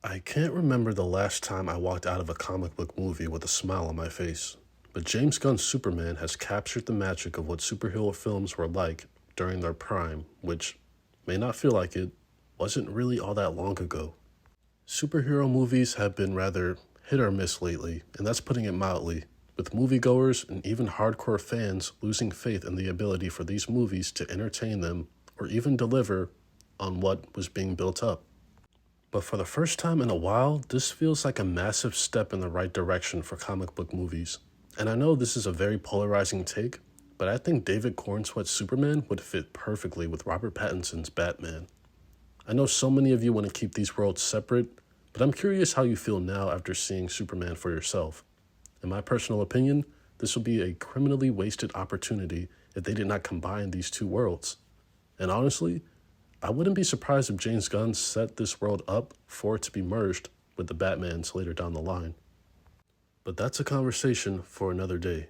I can't remember the last time I walked out of a comic book movie with a smile on my face, but James Gunn's Superman has captured the magic of what superhero films were like during their prime, which may not feel like it, wasn't really all that long ago. Superhero movies have been rather hit or miss lately, and that's putting it mildly, with moviegoers and even hardcore fans losing faith in the ability for these movies to entertain them or even deliver on what was being built up. But for the first time in a while, this feels like a massive step in the right direction for comic book movies. And I know this is a very polarizing take, but I think David Corenswet's Superman would fit perfectly with Robert Pattinson's Batman. I know so many of you want to keep these worlds separate, but I'm curious how you feel now after seeing Superman for yourself. In my personal opinion, this would be a criminally wasted opportunity if they did not combine these two worlds. And honestly, I wouldn't be surprised if James Gunn set this world up for it to be merged with the Batmans later down the line. But that's a conversation for another day.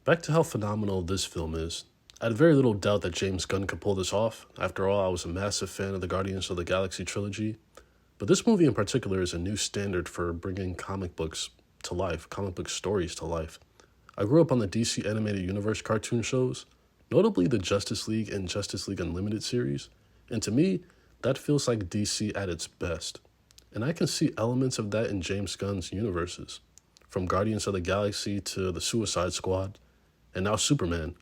Back to how phenomenal this film is. I had very little doubt that James Gunn could pull this off. After all, I was a massive fan of the Guardians of the Galaxy trilogy. But this movie in particular is a new standard for bringing comic books to life, comic book stories to life. I grew up on the DC Animated Universe cartoon shows, notably the Justice League and Justice League Unlimited series. And to me, that feels like DC at its best. And I can see elements of that in James Gunn's universes. From Guardians of the Galaxy to the Suicide Squad, and now Superman.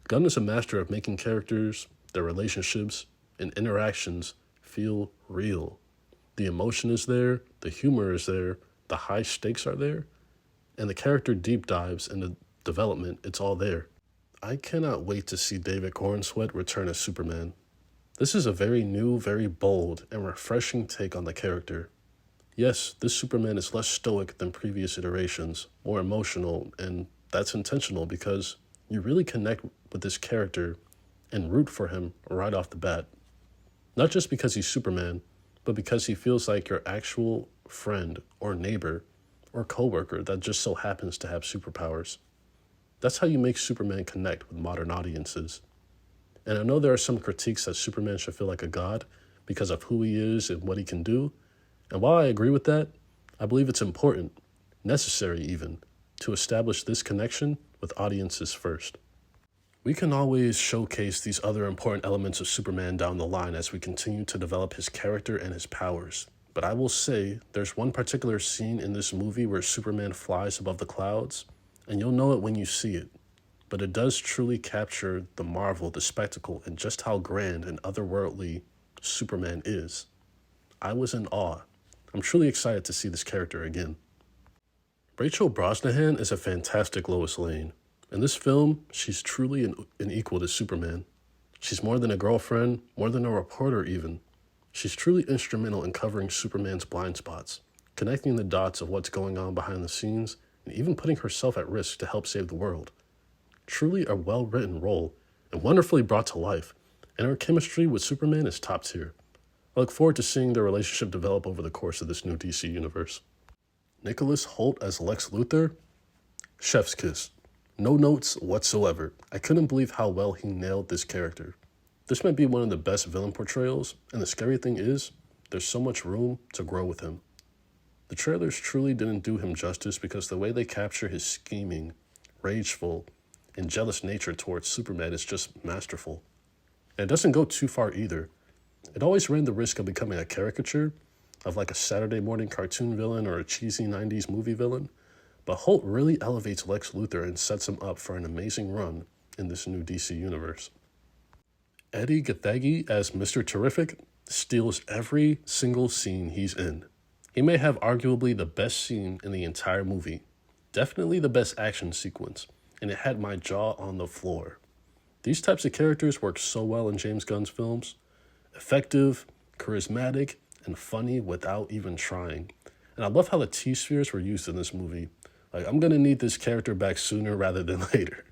Gunn is a master of making characters, their relationships, and interactions feel real. The emotion is there, the humor is there, the high stakes are there, and the character deep dives and the development, it's all there. I cannot wait to see David Corenswet return as Superman. This is a very new, very bold, and refreshing take on the character. Yes, this Superman is less stoic than previous iterations, more emotional, and that's intentional because you really connect with this character and root for him right off the bat. Not just because he's Superman, but because he feels like your actual friend or neighbor or coworker that just so happens to have superpowers. That's how you make Superman connect with modern audiences. And I know there are some critiques that Superman should feel like a god because of who he is and what he can do. And while I agree with that, I believe it's important, necessary even, to establish this connection with audiences first. We can always showcase these other important elements of Superman down the line as we continue to develop his character and his powers. But I will say, there's one particular scene in this movie where Superman flies above the clouds, and you'll know it when you see it. But it does truly capture the marvel, the spectacle, and just how grand and otherworldly Superman is. I was in awe. I'm truly excited to see this character again. Rachel Brosnahan is a fantastic Lois Lane. In this film, she's truly an equal to Superman. She's more than a girlfriend, more than a reporter even. She's truly instrumental in covering Superman's blind spots, connecting the dots of what's going on behind the scenes, and even putting herself at risk to help save the world. Truly a well-written role, and wonderfully brought to life, and her chemistry with Superman is top tier. I look forward to seeing their relationship develop over the course of this new DC universe. Nicholas Hoult as Lex Luthor? Chef's kiss. No notes whatsoever. I couldn't believe how well he nailed this character. This might be one of the best villain portrayals, and the scary thing is, there's so much room to grow with him. The trailers truly didn't do him justice because the way they capture his scheming, rageful, and jealous nature towards Superman is just masterful. And it doesn't go too far either. It always ran the risk of becoming a caricature of like a Saturday morning cartoon villain or a cheesy 90s movie villain, but Holt really elevates Lex Luthor and sets him up for an amazing run in this new DC universe. Eddie Gathegi as Mr. Terrific steals every single scene he's in. He may have arguably the best scene in the entire movie, definitely the best action sequence, and it had my jaw on the floor. These types of characters work so well in James Gunn's films. Effective, charismatic, and funny without even trying. And I love how the T-spheres were used in this movie. Like, I'm going to need this character back sooner rather than later.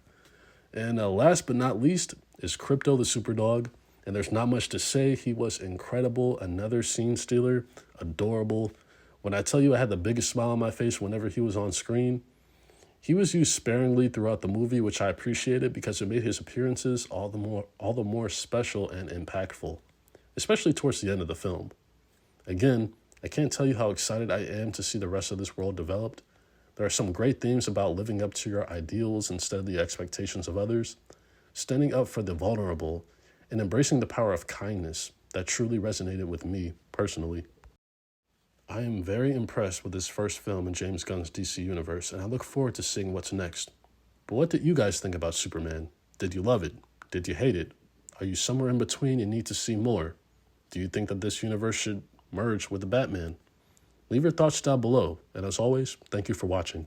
And last but not least is Crypto the Superdog. And there's not much to say. He was incredible. Another scene stealer. Adorable. When I tell you I had the biggest smile on my face whenever he was on screen, he was used sparingly throughout the movie, which I appreciated because it made his appearances all the more special and impactful, especially towards the end of the film. Again, I can't tell you how excited I am to see the rest of this world developed. There are some great themes about living up to your ideals instead of the expectations of others, standing up for the vulnerable, and embracing the power of kindness that truly resonated with me personally. I am very impressed with this first film in James Gunn's DC universe, and I look forward to seeing what's next. But what did you guys think about Superman? Did you love it? Did you hate it? Are you somewhere in between and need to see more? Do you think that this universe should merge with the Batman? Leave your thoughts down below, and as always, thank you for watching.